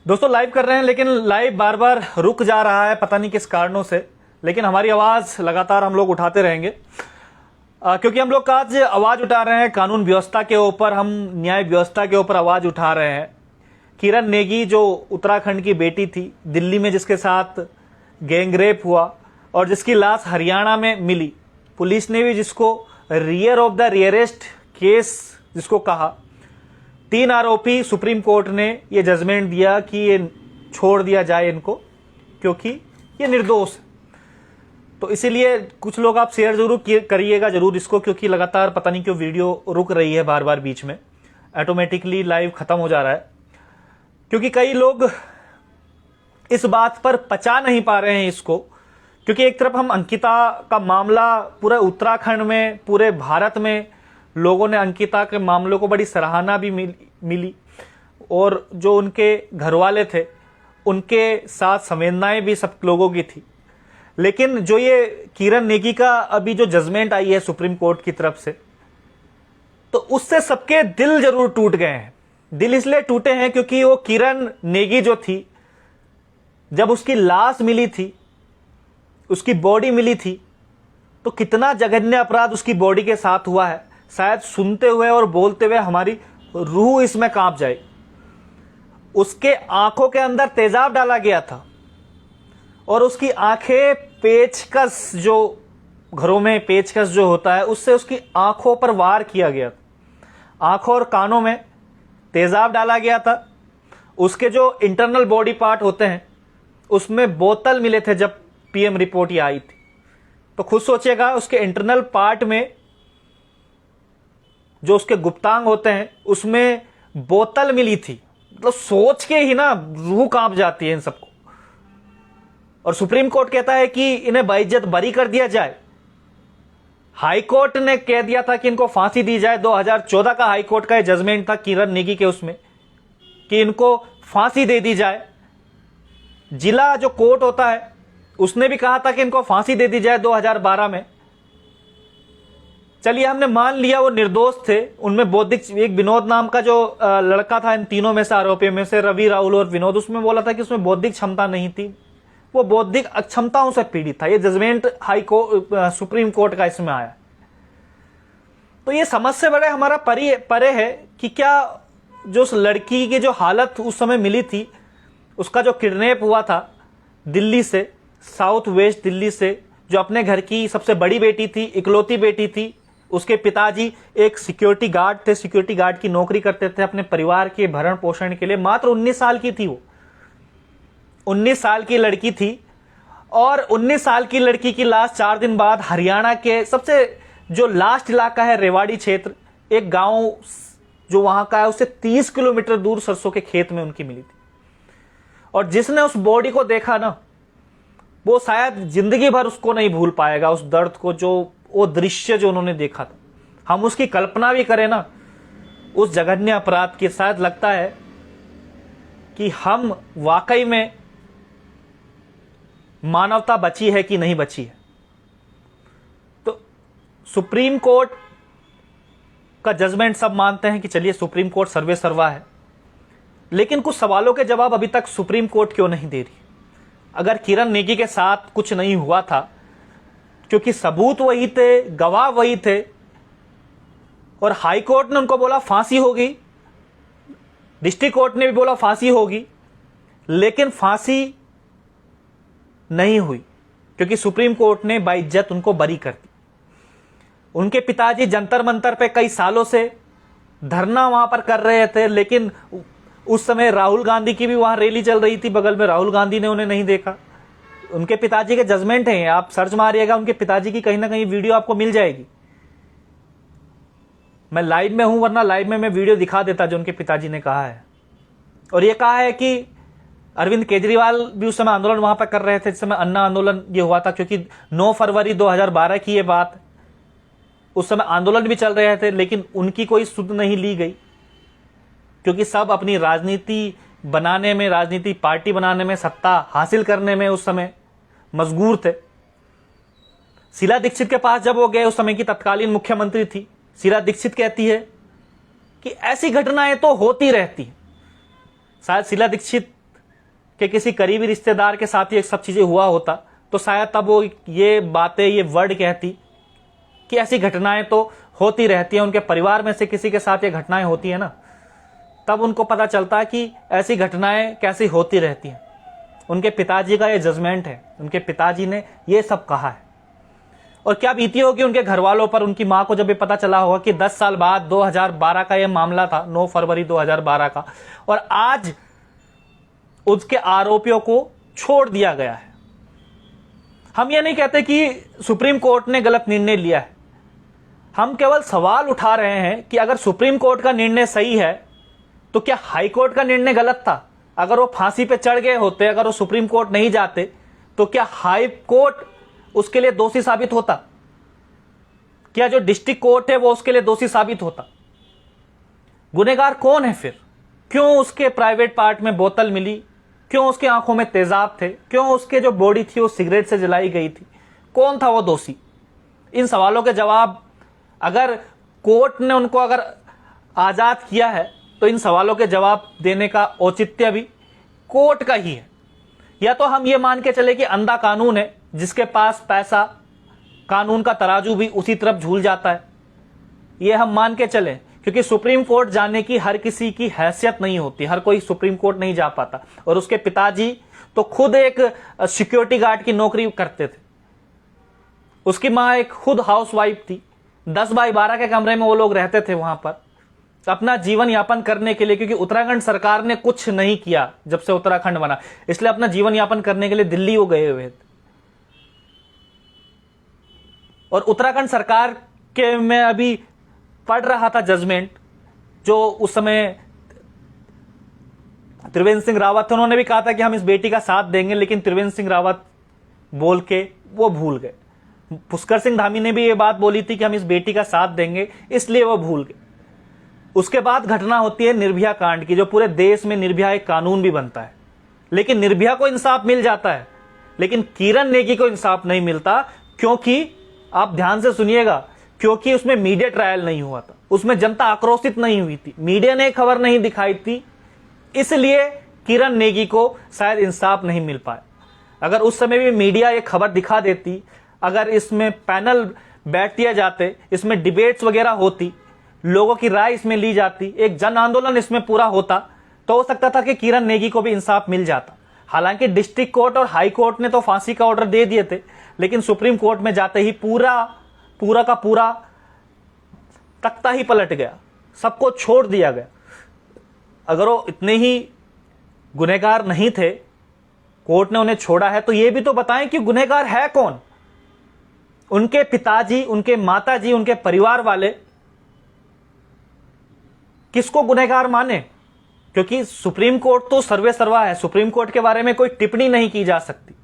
दोस्तों लाइव कर रहे हैं, लेकिन लाइव बार बार रुक जा रहा है, पता नहीं किस कारणों से। लेकिन हमारी आवाज़ लगातार हम लोग उठाते रहेंगे, क्योंकि हम लोग आज आवाज़ उठा रहे हैं कानून व्यवस्था के ऊपर, हम न्याय व्यवस्था के ऊपर आवाज़ उठा रहे हैं। किरण नेगी जो उत्तराखंड की बेटी थी, दिल्ली में जिसके साथ गैंगरेप हुआ और जिसकी लाश हरियाणा में मिली, पुलिस ने भी जिसको rear of the rarest case जिसको कहा, 3 आरोपी सुप्रीम कोर्ट ने ये जजमेंट दिया कि ये छोड़ दिया जाए इनको, क्योंकि ये निर्दोष है। तो इसीलिए कुछ लोग आप शेयर जरूर करिएगा जरूर इसको, क्योंकि लगातार पता नहीं क्यों वीडियो रुक रही है, बार बार बीच में ऑटोमेटिकली लाइव खत्म हो जा रहा है, क्योंकि कई लोग इस बात पर पचा नहीं पा रहे हैं इसको। क्योंकि एक तरफ हम अंकिता का मामला पूरे उत्तराखंड में, पूरे भारत में लोगों ने अंकिता के मामलों को बड़ी सराहना भी मिली और जो उनके घर वाले थे उनके साथ संवेदनाएं भी सब लोगों की थी। लेकिन जो ये किरण नेगी का अभी जो जजमेंट आई है सुप्रीम कोर्ट की तरफ से, तो उससे सबके दिल जरूर टूट गए हैं। दिल इसलिए टूटे हैं क्योंकि वो किरण नेगी जो थी, जब उसकी लाश मिली थी, उसकी बॉडी मिली थी, तो कितना जघन्य अपराध उसकी बॉडी के साथ हुआ है, शायद सुनते हुए और बोलते हुए हमारी रूह इसमें कांप जाए। उसके आंखों के अंदर तेजाब डाला गया था और उसकी आंखें पेचकस, जो घरों में पेचकस जो होता है, उससे उसकी आंखों पर वार किया गया था। आंखों और कानों में तेजाब डाला गया था। उसके जो इंटरनल बॉडी पार्ट होते हैं उसमें बोतल मिले थे जब पीएम रिपोर्ट ये आई थी। तो खुद सोचिएगा, उसके इंटरनल पार्ट में जो उसके गुप्तांग होते हैं उसमें बोतल मिली थी। मतलब सोच के ही ना रूह कांप जाती है इन सबको। और सुप्रीम कोर्ट कहता है कि इन्हें बाइज्जत बरी कर दिया जाए। हाई कोर्ट ने कह दिया था कि इनको फांसी दी जाए। 2014 का हाई कोर्ट का जजमेंट था किरण नेगी के, उसमें कि इनको फांसी दे दी जाए। जिला जो कोर्ट होता है उसने भी कहा था कि इनको फांसी दे दी जाए 2012 में। चलिए हमने मान लिया वो निर्दोष थे। उनमें बौद्धिक, एक विनोद नाम का जो लड़का था इन तीनों में से, आरोपियों में से रवि, राहुल और विनोद, उसमें बोला था कि उसमें बौद्धिक क्षमता नहीं थी, वो बौद्धिक अक्षमताओं से पीड़ित था। ये जजमेंट सुप्रीम कोर्ट का इसमें आया। तो ये समझ से बड़े हमारा परे है कि क्या जो उस लड़की की जो हालत उस समय मिली थी, उसका जो किडनैप हुआ था दिल्ली से, साउथ वेस्ट दिल्ली से, जो अपने घर की सबसे बड़ी बेटी थी, इकलौती बेटी थी। उसके पिताजी एक सिक्योरिटी गार्ड थे, सिक्योरिटी गार्ड की नौकरी करते थे अपने परिवार के भरण पोषण के लिए। मात्र 19 साल की थी वो, 19 साल की लड़की थी। और 19 साल की लड़की की लाश 4 दिन बाद हरियाणा के सबसे जो लास्ट इलाका है रेवाड़ी क्षेत्र, एक गांव जो वहां का है, उससे 30 किलोमीटर दूर सरसों के खेत में उनकी मिली थी। और जिसने उस बॉडी को देखा ना, वो शायद जिंदगी भर उसको नहीं भूल पाएगा, उस दर्द को, जो वो दृश्य जो उन्होंने देखा था। हम उसकी कल्पना भी करें ना उस जघन्य अपराध की, शायद लगता है कि हम वाकई में मानवता बची है कि नहीं बची है। तो सुप्रीम कोर्ट का जजमेंट सब मानते हैं कि चलिए सुप्रीम कोर्ट सर्वे सर्वा है, लेकिन कुछ सवालों के जवाब अभी तक सुप्रीम कोर्ट क्यों नहीं दे रही। अगर किरण नेगी के साथ कुछ नहीं हुआ था, क्योंकि सबूत वही थे, गवाह वही थे, और हाई कोर्ट ने उनको बोला फांसी होगी, डिस्ट्रिक्ट कोर्ट ने भी बोला फांसी होगी, लेकिन फांसी नहीं हुई, क्योंकि सुप्रीम कोर्ट ने बाइज्जत उनको बरी कर दी। उनके पिताजी जंतर मंतर पे कई सालों से धरना वहां पर कर रहे थे, लेकिन उस समय राहुल गांधी की भी वहां रैली चल रही थी बगल में, राहुल गांधी ने उन्हें नहीं देखा। उनके पिताजी के जजमेंट हैं, आप सर्च मारिएगा उनके पिताजी की, कहीं ना कहीं वीडियो आपको मिल जाएगी। मैं लाइव में हूं, वरना लाइव में मैं वीडियो दिखा देता जो उनके पिताजी ने कहा है। और ये कहा है कि अरविंद केजरीवाल भी उस समय आंदोलन वहां पर कर रहे थे, जिस समय अन्ना आंदोलन ये हुआ था, क्योंकि 9 फरवरी 2012 की ये बात, उस समय आंदोलन भी चल रहे थे, लेकिन उनकी कोई सुध नहीं ली गई, क्योंकि सब अपनी राजनीति बनाने में, राजनीति पार्टी बनाने में, सत्ता हासिल करने में उस समय मशगूर थे। शीला दीक्षित के पास जब वो गए, उस समय की तत्कालीन मुख्यमंत्री थी, शीला दीक्षित कहती है कि ऐसी घटनाएं तो होती रहती हैं। शायद शीला दीक्षित कि किसी करीबी रिश्तेदार के साथ ये सब चीजें हुआ होता तो शायद तब वो ये बातें, ये वर्ड कहती कि ऐसी घटनाएं तो होती रहती हैं, उनके परिवार में से किसी के साथ ये घटनाएं होती है ना, तब उनको पता चलता है कि ऐसी घटनाएं कैसी होती रहती हैं। उनके पिताजी का ये जजमेंट है, उनके पिताजी ने ये सब कहा है। और क्या बीती होगी उनके घर वालों पर, उनकी मां को जब ये पता चला होगा कि 10 साल बाद 2012 का ये मामला था, 9 फरवरी 2012 का, और आज उसके आरोपियों को छोड़ दिया गया है। हम ये नहीं कहते कि सुप्रीम कोर्ट ने गलत निर्णय लिया है, हम केवल सवाल उठा रहे हैं कि अगर सुप्रीम कोर्ट का निर्णय सही है तो क्या हाई कोर्ट का निर्णय गलत था? अगर वो फांसी पे चढ़ गए होते, अगर वो सुप्रीम कोर्ट नहीं जाते, तो क्या हाई कोर्ट उसके लिए दोषी साबित होता? क्या जो डिस्ट्रिक्ट कोर्ट है वो उसके लिए दोषी साबित होता? गुनहगार कौन है फिर? क्यों उसके प्राइवेट पार्ट में बोतल मिली? क्यों उसकी आंखों में तेजाब थे? क्यों उसके जो बॉडी थी वो सिगरेट से जलाई गई थी? कौन था वो दोषी? इन सवालों के जवाब अगर कोर्ट ने उनको अगर आजाद किया है तो इन सवालों के जवाब देने का औचित्य भी कोर्ट का ही है। या तो हम ये मान के चले कि अंधा कानून है, जिसके पास पैसा, कानून का तराजू भी उसी तरफ झूल जाता है, ये हम मान के चले, क्योंकि सुप्रीम कोर्ट जाने की हर किसी की हैसियत नहीं होती, हर कोई सुप्रीम कोर्ट नहीं जा पाता। और उसके पिताजी तो खुद एक सिक्योरिटी गार्ड की नौकरी करते थे, उसकी मां एक खुद हाउसवाइफ थी, 10 बाई 12 के कमरे में वो लोग रहते थे वहां पर अपना जीवन यापन करने के लिए, क्योंकि उत्तराखंड सरकार ने कुछ नहीं किया जब से उत्तराखंड बना, इसलिए अपना जीवन यापन करने के लिए दिल्ली वो गए हुए थे। और उत्तराखंड सरकार के में अभी पढ़ रहा था जजमेंट, जो उस समय त्रिवेंद्र सिंह रावत थे, उन्होंने भी कहा था कि हम इस बेटी का साथ देंगे, लेकिन त्रिवेंद्र सिंह रावत बोल के वो भूल गए। पुष्कर सिंह धामी ने भी ये बात बोली थी कि हम इस बेटी का साथ देंगे, इसलिए वो भूल गए। उसके बाद घटना होती है निर्भया कांड की, जो पूरे देश में निर्भया एक कानून भी बनता है, लेकिन निर्भया को इंसाफ मिल जाता है, लेकिन किरण नेगी को इंसाफ नहीं मिलता। क्योंकि आप ध्यान से सुनिएगा, क्योंकि उसमें मीडिया ट्रायल नहीं हुआ था, उसमें जनता आक्रोशित नहीं हुई थी, मीडिया ने खबर नहीं दिखाई थी, इसलिए किरण नेगी को शायद इंसाफ नहीं मिल पाया। अगर उस समय भी मीडिया ये खबर दिखा देती, अगर इसमें पैनल बैठ दिए जाते, इसमें डिबेट्स वगैरह होती, लोगों की राय इसमें ली जाती, एक जन आंदोलन इसमें पूरा होता, तो हो सकता था कि किरण नेगी को भी इंसाफ मिल जाता। हालांकि डिस्ट्रिक्ट कोर्ट और हाई कोर्ट ने तो फांसी का ऑर्डर दे दिए थे, लेकिन सुप्रीम कोर्ट में जाते ही पूरा का पूरा तख्ता ही पलट गया, सबको छोड़ दिया गया। अगर वो इतने ही गुनहगार नहीं थे, कोर्ट ने उन्हें छोड़ा है, तो ये भी तो बताएं कि गुनहगार है कौन? उनके पिताजी, उनके माताजी, उनके परिवार वाले किसको गुनहगार माने? क्योंकि सुप्रीम कोर्ट तो सर्वे सर्वा है, सुप्रीम कोर्ट के बारे में कोई टिप्पणी नहीं की जा सकती,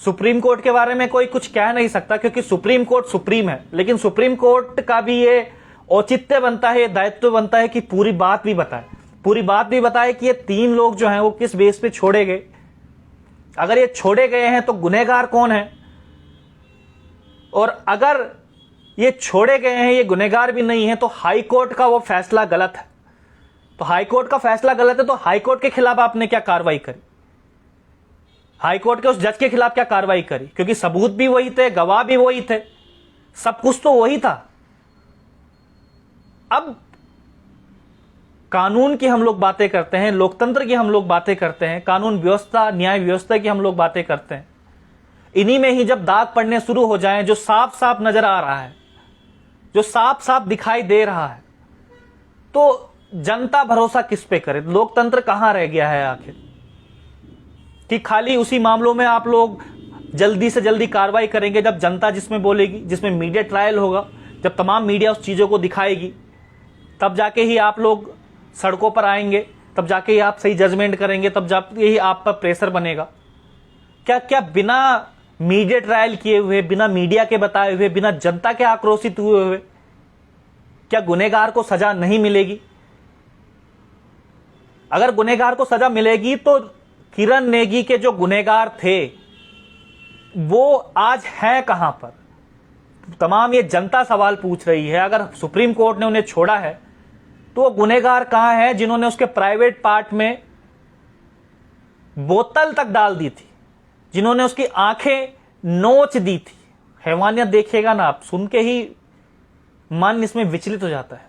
सुप्रीम कोर्ट के बारे में कोई कुछ कह नहीं सकता, क्योंकि सुप्रीम कोर्ट सुप्रीम है। लेकिन सुप्रीम कोर्ट का भी ये औचित्य बनता है, ये दायित्व बनता है कि पूरी बात भी बताए कि ये 3 लोग जो हैं वो किस बेस पे छोड़े गए। अगर ये छोड़े गए हैं तो गुनहगार कौन है, और अगर ये छोड़े गए हैं, ये गुनहगार भी नहीं है, तो हाई कोर्ट का वो फैसला गलत है। तो हाई कोर्ट का फैसला गलत है, तो हाई कोर्ट के खिलाफ आपने क्या कार्रवाई करी? हाई कोर्ट के उस जज के खिलाफ क्या कार्रवाई करी? क्योंकि सबूत भी वही थे, गवाह भी वही थे, सब कुछ तो वही था। अब कानून की हम लोग बातें करते हैं, लोकतंत्र की हम लोग बातें करते हैं, कानून व्यवस्था, न्याय व्यवस्था की हम लोग बातें करते हैं। इन्हीं में ही जब दाग पड़ने शुरू हो जाएं, जो साफ साफ नजर आ रहा है, जो साफ साफ दिखाई दे रहा है, तो जनता भरोसा किस पे करे? लोकतंत्र कहां रह गया है आखिर? कि खाली उसी मामलों में आप लोग जल्दी से जल्दी कार्रवाई करेंगे जब जनता जिसमें बोलेगी, जिसमें मीडिया ट्रायल होगा, जब तमाम मीडिया उस चीजों को दिखाएगी, तब जाके ही आप लोग सड़कों पर आएंगे, तब जाके ही आप सही जजमेंट करेंगे, तब जाके ही आप पर प्रेशर बनेगा। क्या बिना मीडिया ट्रायल किए हुए, बिना मीडिया के बताए हुए, बिना जनता के आक्रोशित हुए क्या गुनहगार को सजा नहीं मिलेगी? अगर गुनहगार को सजा मिलेगी तो किरण नेगी के जो गुनहगार थे वो आज हैं कहां पर? तमाम ये जनता सवाल पूछ रही है। अगर सुप्रीम कोर्ट ने उन्हें छोड़ा है तो वो गुनहगार कहां है जिन्होंने उसके प्राइवेट पार्ट में बोतल तक डाल दी थी, जिन्होंने उसकी आंखें नोच दी थी। हैवानियत देखिएगा ना आप, सुन के ही मन इसमें विचलित हो जाता है।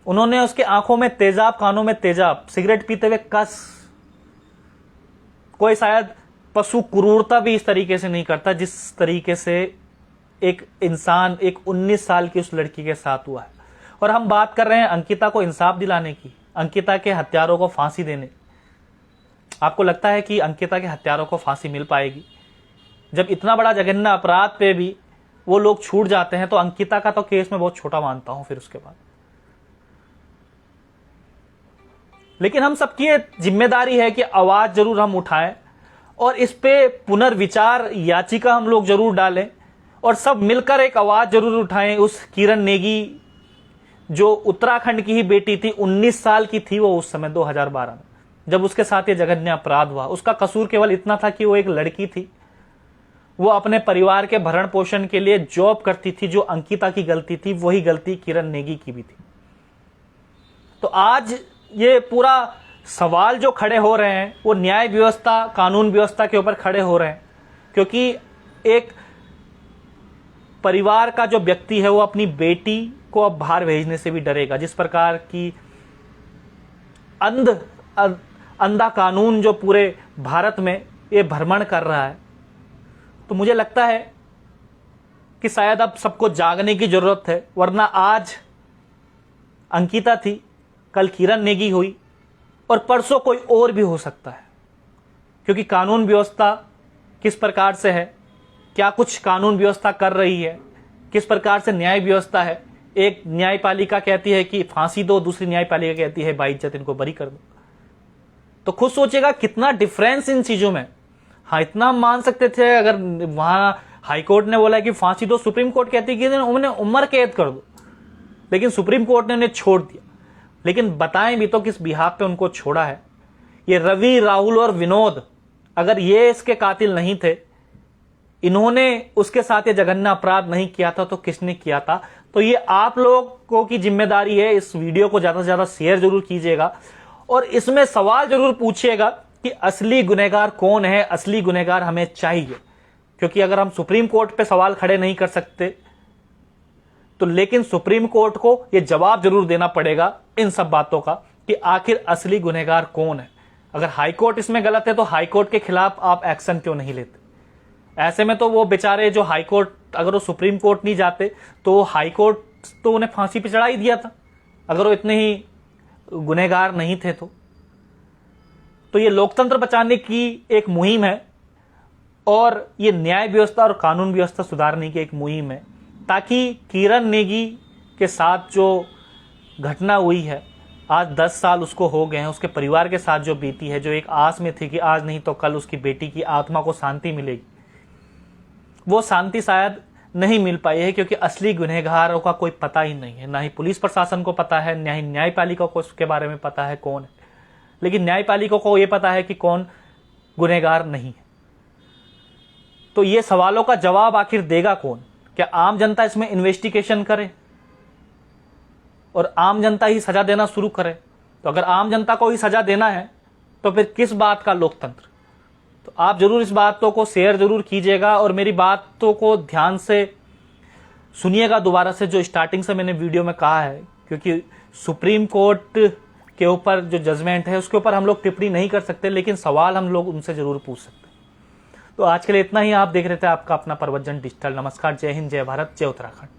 उन्होंने उसके आंखों में तेजाब, कानों में तेजाब, सिगरेट पीते हुए कस। कोई शायद पशु क्रूरता भी इस तरीके से नहीं करता जिस तरीके से एक इंसान, एक 19 साल की उस लड़की के साथ हुआ है। और हम बात कर रहे हैं अंकिता को इंसाफ दिलाने की, अंकिता के हत्यारों को फांसी देने। आपको लगता है कि अंकिता के हत्यारों को फांसी मिल पाएगी? जब इतना बड़ा जघन्य अपराध पे भी वो लोग छूट जाते हैं, तो अंकिता का तो केस मैं बहुत छोटा मानता हूं फिर उसके बाद। लेकिन हम सबकी ये जिम्मेदारी है कि आवाज जरूर हम उठाएं और इस पे पुनर्विचार याचिका हम लोग जरूर डालें और सब मिलकर एक आवाज जरूर उठाएं। उस किरण नेगी जो उत्तराखंड की ही बेटी थी, 19 साल की थी वो उस समय 2012 में, जब उसके साथ ये जघन्य अपराध हुआ। उसका कसूर केवल इतना था कि वो एक लड़की थी, वो अपने परिवार के भरण पोषण के लिए जॉब करती थी। जो अंकिता की गलती थी वही गलती किरण नेगी की भी थी। तो आज ये पूरा सवाल जो खड़े हो रहे हैं वो न्याय व्यवस्था, कानून व्यवस्था के ऊपर खड़े हो रहे हैं, क्योंकि एक परिवार का जो व्यक्ति है वो अपनी बेटी को अब बाहर भेजने से भी डरेगा। जिस प्रकार की अंधा कानून जो पूरे भारत में ये भ्रमण कर रहा है, तो मुझे लगता है कि शायद अब सबको जागने की जरूरत है। वरना आज अंकिता थी, कल किरण नेगी हुई और परसों कोई और भी हो सकता है। क्योंकि कानून व्यवस्था किस प्रकार से है, क्या कुछ कानून व्यवस्था कर रही है, किस प्रकार से न्याय व्यवस्था है। एक न्यायपालिका कहती है कि फांसी दो, दूसरी न्यायपालिका कहती है बाइज्जत इनको बरी कर दो। तो खुद सोचेगा कितना डिफरेंस इन चीजों में। हाँ, इतना हम मान सकते थे अगर वहां हाईकोर्ट ने बोला कि फांसी दो, सुप्रीम कोर्ट कहती है कि उन्हें उम्र कैद कर दो, लेकिन सुप्रीम कोर्ट ने उन्हें छोड़ दिया। लेकिन बताएं भी तो किस बिहाफ पे उनको छोड़ा है। ये रवि, राहुल और विनोद, अगर ये इसके कातिल नहीं थे, इन्होंने उसके साथ ये जघन्य अपराध नहीं किया था, तो किसने किया था? तो ये आप लोगों की जिम्मेदारी है। इस वीडियो को ज्यादा से ज्यादा शेयर जरूर कीजिएगा और इसमें सवाल जरूर पूछिएगा कि असली गुनहगार कौन है, असली गुनहगार हमें चाहिए। क्योंकि अगर हम सुप्रीम कोर्ट पे सवाल खड़े नहीं कर सकते, तो लेकिन सुप्रीम कोर्ट को यह जवाब जरूर देना पड़ेगा इन सब बातों का कि आखिर असली गुनहगार कौन है। अगर हाईकोर्ट इसमें गलत है तो हाईकोर्ट के खिलाफ आप एक्शन क्यों नहीं लेते? ऐसे में तो वो बेचारे जो हाईकोर्ट, अगर वो सुप्रीम कोर्ट नहीं जाते तो हाईकोर्ट तो उन्हें फांसी पे चढ़ा ही दिया था, अगर वो इतने ही गुनहगार नहीं थे। तो ये लोकतंत्र बचाने की एक मुहिम है और ये न्याय व्यवस्था और कानून व्यवस्था सुधारने की एक मुहिम है, ताकि किरण नेगी के साथ जो घटना हुई है, आज 10 साल उसको हो गए हैं, उसके परिवार के साथ जो बीती है, जो एक आस में थी कि आज नहीं तो कल उसकी बेटी की आत्मा को शांति मिलेगी, वो शांति शायद नहीं मिल पाई है। क्योंकि असली गुनहगारों का कोई पता ही नहीं है, ना ही पुलिस प्रशासन को पता है, ना ही न्यायपालिका को उसके बारे में पता है कौन है। लेकिन न्यायपालिका को यह पता है कि कौन गुनहगार नहीं है। तो ये सवालों का जवाब आखिर देगा कौन? क्या आम जनता इसमें इन्वेस्टिगेशन करे और आम जनता ही सजा देना शुरू करे? तो अगर आम जनता को ही सजा देना है तो फिर किस बात का लोकतंत्र? तो आप जरूर इस बातों को शेयर जरूर कीजिएगा और मेरी बातों को ध्यान से सुनिएगा दोबारा से, जो स्टार्टिंग से मैंने वीडियो में कहा है। क्योंकि सुप्रीम कोर्ट के ऊपर जो जजमेंट है उसके ऊपर हम लोग टिप्पणी नहीं कर सकते, लेकिन सवाल हम लोग उनसे जरूर पूछ सकते हैं। तो आज के लिए इतना ही। आप देख रहे थे आपका अपना प्रवचन डिजिटल। नमस्कार, जय हिंद, जय भारत, जय उत्तराखंड।